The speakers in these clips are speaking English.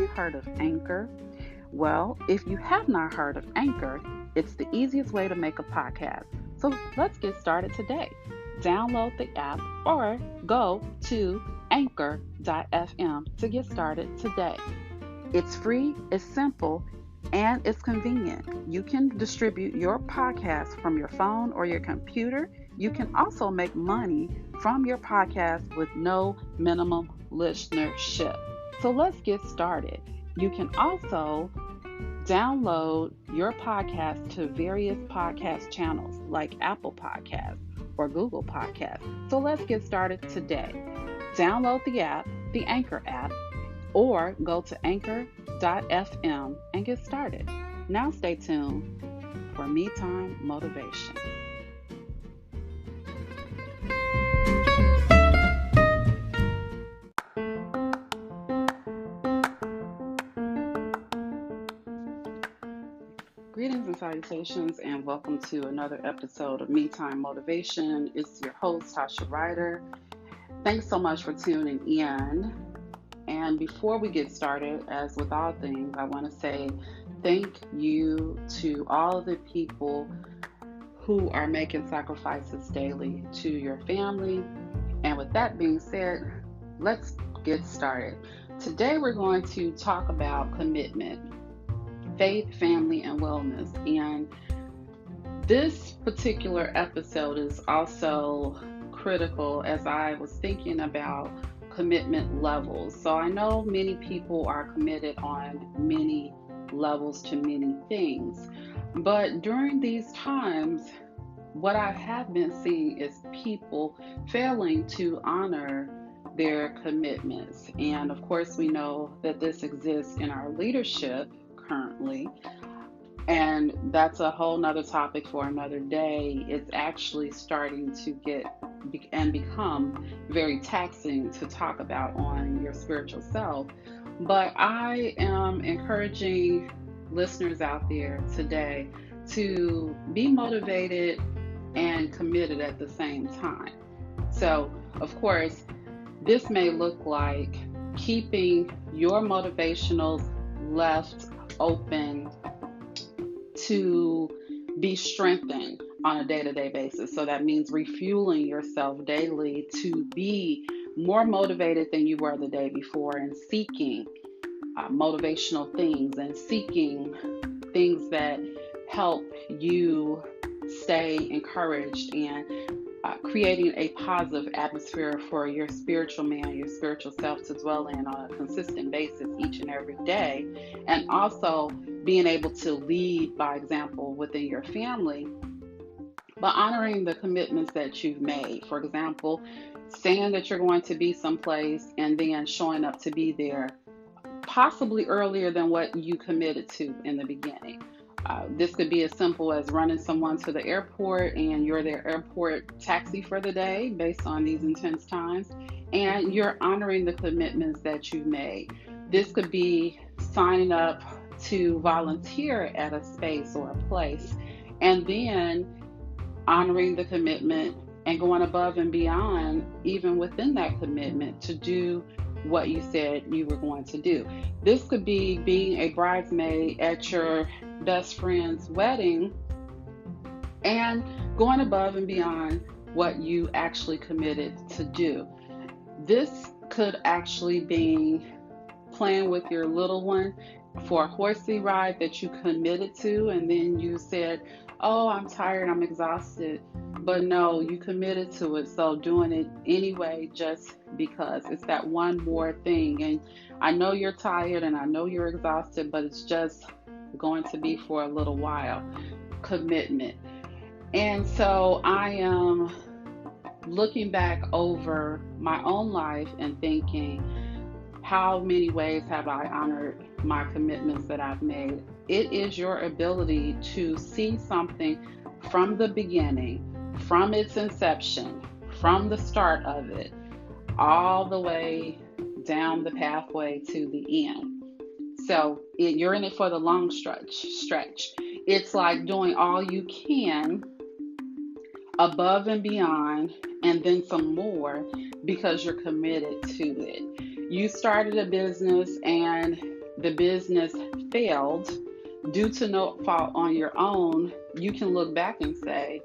you heard of Anchor? Well, if you have not heard of Anchor, it's the easiest way to make a podcast. So let's get started today. Download the app or go to anchor.fm to get started today. It's free, it's simple, and it's convenient. You can distribute your podcast from your phone or your computer. You can also make money from your podcast with no minimum listenership. So let's get started. You can also download your podcast to various podcast channels like Apple Podcasts or Google Podcasts. So let's get started today. Download the app, the Anchor app, or go to anchor.fm and get started. Now stay tuned for Me Time Motivation. Greetings and salutations, and welcome to another episode of Me Time Motivation. It's your host, Tasha Ryder. Thanks so much for tuning in. And before we get started, as with all things, I want to say thank you to all of the people who are making sacrifices daily to your family. And with that being said, let's get started. Today we're going to talk about commitment, faith, family, and wellness. And this particular episode is also critical as I was thinking about commitment levels. So I know many people are committed on many levels to many things, but during these times, what I have been seeing is people failing to honor their commitments. And of course, we know that this exists in our leadership currently, and that's a whole nother topic for another day. It's actually starting to become very taxing to talk about on your spiritual self. But I am encouraging listeners out there today to be motivated and committed at the same time. So, of course, this may look like keeping your motivationals left open to be strengthened on a day-to-day basis. So that means refueling yourself daily to be more motivated than you were the day before, and seeking motivational things and seeking things that help you stay encouraged, and creating a positive atmosphere for your spiritual man, your spiritual self to dwell in on a consistent basis each and every day. And also being able to lead by example within your family, but honoring the commitments that you've made. For example, saying that you're going to be someplace and then showing up to be there, possibly earlier than what you committed to in the beginning. This could be as simple as running someone to the airport and you're their airport taxi for the day based on these intense times, and you're honoring the commitments that you made. This could be signing up to volunteer at a space or a place, and then honoring the commitment and going above and beyond even within that commitment to do what you said you were going to do. This could be being a bridesmaid at your best friend's wedding and going above and beyond what you actually committed to do. This could actually be playing with your little one for a horsey ride that you committed to, and then you said, oh, I'm tired, I'm exhausted. But no, you committed to it, so doing it anyway just because. It's that one more thing. And I know you're tired and I know you're exhausted, but it's just going to be for a little while. Commitment. And so I am looking back over my own life and thinking, how many ways have I honored my commitments that I've made? It is your ability to see something from the beginning, from its inception, from the start of it, all the way down the pathway to the end. So you're in it for the long stretch. It's like doing all you can above and beyond, and then some more, because you're committed to it. You started a business and the business failed due to no fault on your own, you can look back and say,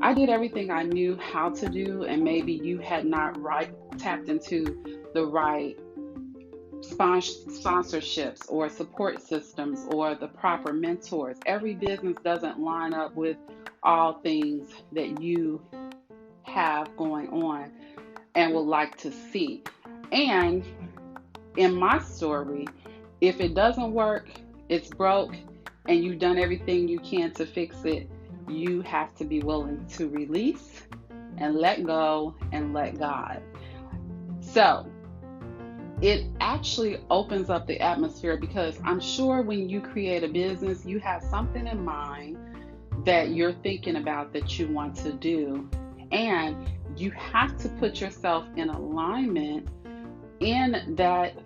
I did everything I knew how to do, and maybe you had not tapped into the right sponsorships or support systems or the proper mentors. Every business doesn't line up with all things that you have going on and would like to see. And in my story, if it doesn't work, it's broke, and you've done everything you can to fix it, you have to be willing to release and let go and let God. So it actually opens up the atmosphere, because I'm sure when you create a business, you have something in mind that you're thinking about that you want to do. And you have to put yourself in alignment in that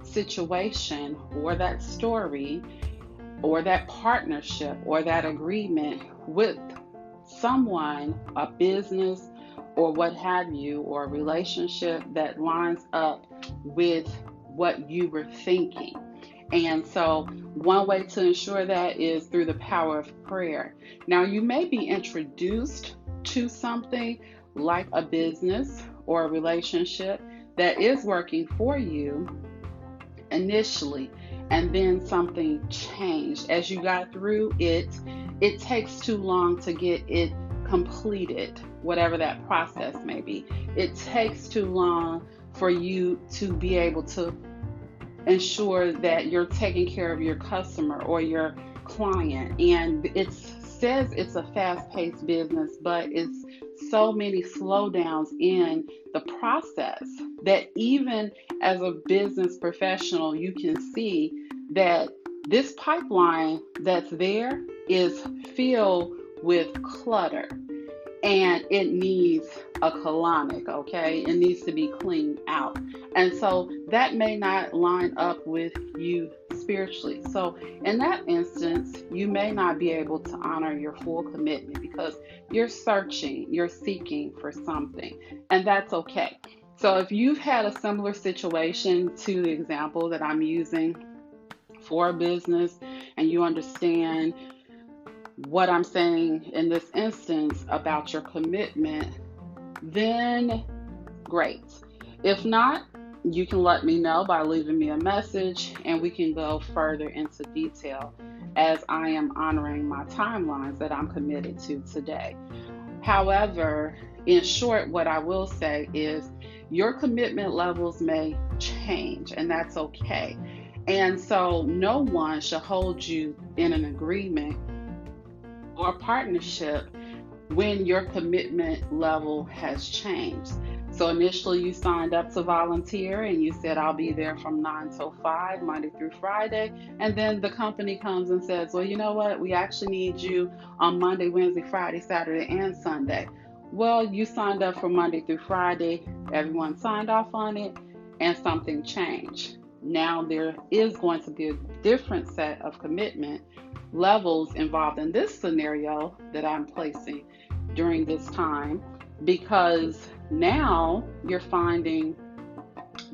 situation or that story or that partnership or that agreement with someone, a business, or what have you, or a relationship that lines up with what you were thinking. And so one way to ensure that is through the power of prayer. Now, you may be introduced to something like a business or a relationship that is working for you initially, and then something changed. As you got through it, it takes too long to get it completed, whatever that process may be. It takes too long for you to be able to ensure that you're taking care of your customer or your client. And it says it's a fast-paced business, but it's so many slowdowns in the process that even as a business professional, you can see that this pipeline that's there is filled with clutter, and it needs a colonic, okay? It needs to be cleaned out. And so that may not line up with you spiritually. So in that instance, you may not be able to honor your full commitment because you're searching, you're seeking for something, and that's okay. So if you've had a similar situation to the example that I'm using for a business, and you understand what I'm saying in this instance about your commitment, then great. If not, you can let me know by leaving me a message, and we can go further into detail as I am honoring my timelines that I'm committed to today. However, in short, what I will say is your commitment levels may change, and that's okay. And so no one should hold you in an agreement or partnership when your commitment level has changed. So initially you signed up to volunteer and you said, I'll be there from 9 till 5, Monday through Friday. And then the company comes and says, well, you know what? We actually need you on Monday, Wednesday, Friday, Saturday, and Sunday. Well, you signed up for Monday through Friday. Everyone signed off on it, and something changed. Now there is going to be a different set of commitment levels involved in this scenario that I'm placing during this time, because now you're finding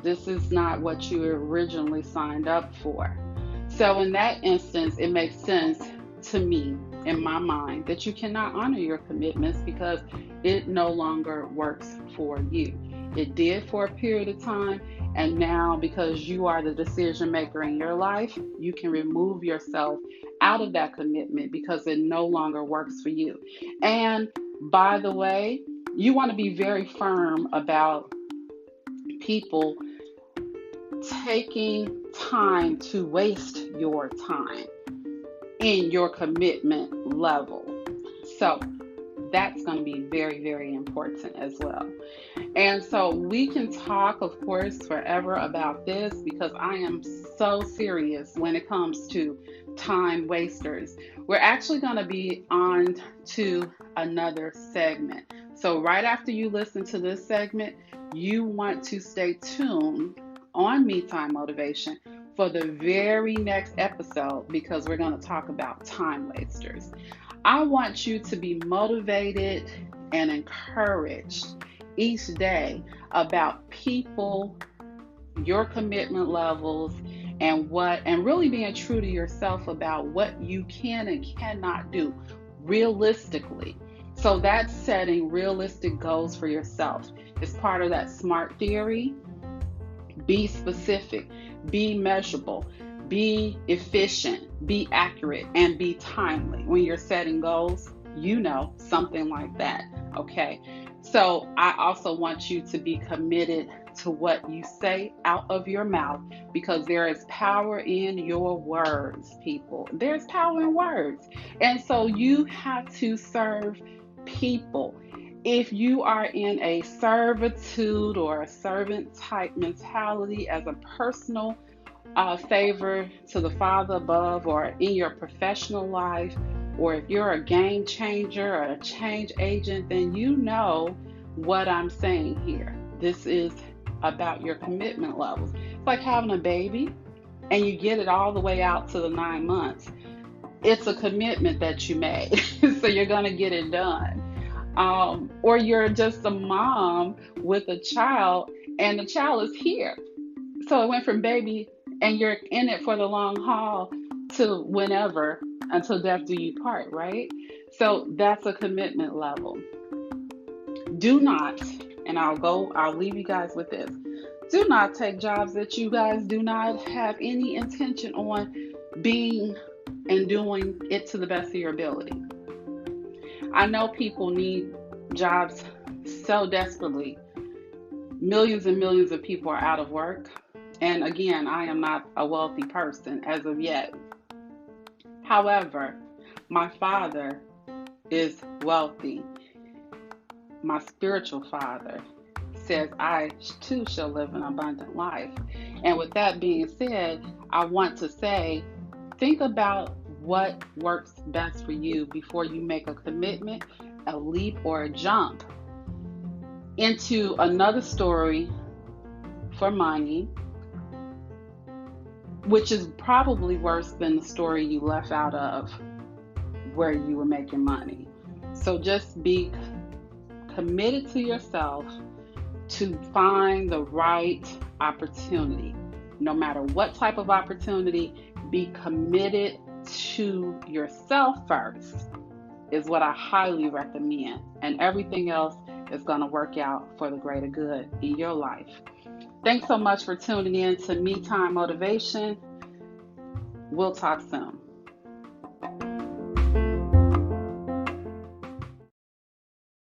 this is not what you originally signed up for. So in that instance, it makes sense to me in my mind that you cannot honor your commitments because it no longer works for you. It did for a period of time, and now because you are the decision maker in your life, you can remove yourself out of that commitment because it no longer works for you. And by the way, you want to be very firm about people taking time to waste your time in your commitment level. So that's going to be very, very important as well. And so we can talk, of course, forever about this because I am so serious when it comes to time wasters. We're actually going to be on to another segment. So right after you listen to this segment, you want to stay tuned on Me Time Motivation for the very next episode because we're going to talk about time wasters. I want you to be motivated and encouraged each day about people, your commitment levels, and really being true to yourself about what you can and cannot do realistically. So that's setting realistic goals for yourself. It's part of that SMART theory. Be specific, be measurable, be efficient, be accurate, and be timely. When you're setting goals, something like that. Okay. So I also want you to be committed to what you say out of your mouth, because there is power in your words, people. There's power in words. And so you have to serve people. If you are in a servitude or a servant type mentality as a personal favor to the Father above, or in your professional life, or if you're a game changer or a change agent, then you know what I'm saying here. This is about your commitment levels. It's like having a baby and you get it all the way out to the 9 months. It's a commitment that you made, so you're going to get it done. Or you're just a mom with a child and the child is here. So it went from baby and you're in it for the long haul to whenever, until death do you part, right? So that's a commitment level. Do not, and I'll leave you guys with this. Do not take jobs that you guys do not have any intention on being and doing it to the best of your ability. I know people need jobs so desperately. Millions and millions of people are out of work. And again, I am not a wealthy person as of yet. However, my father is wealthy. My spiritual father says I too shall live an abundant life. And with that being said, I want to say, think about what works best for you before you make a commitment, a leap, or a jump into another story for money, which is probably worse than the story you left out of where you were making money. So just be committed to yourself to find the right opportunity. No matter what type of opportunity, be committed to yourself first is what I highly recommend. And everything else is going to work out for the greater good in your life. Thanks so much for tuning in to Me Time Motivation. We'll talk soon.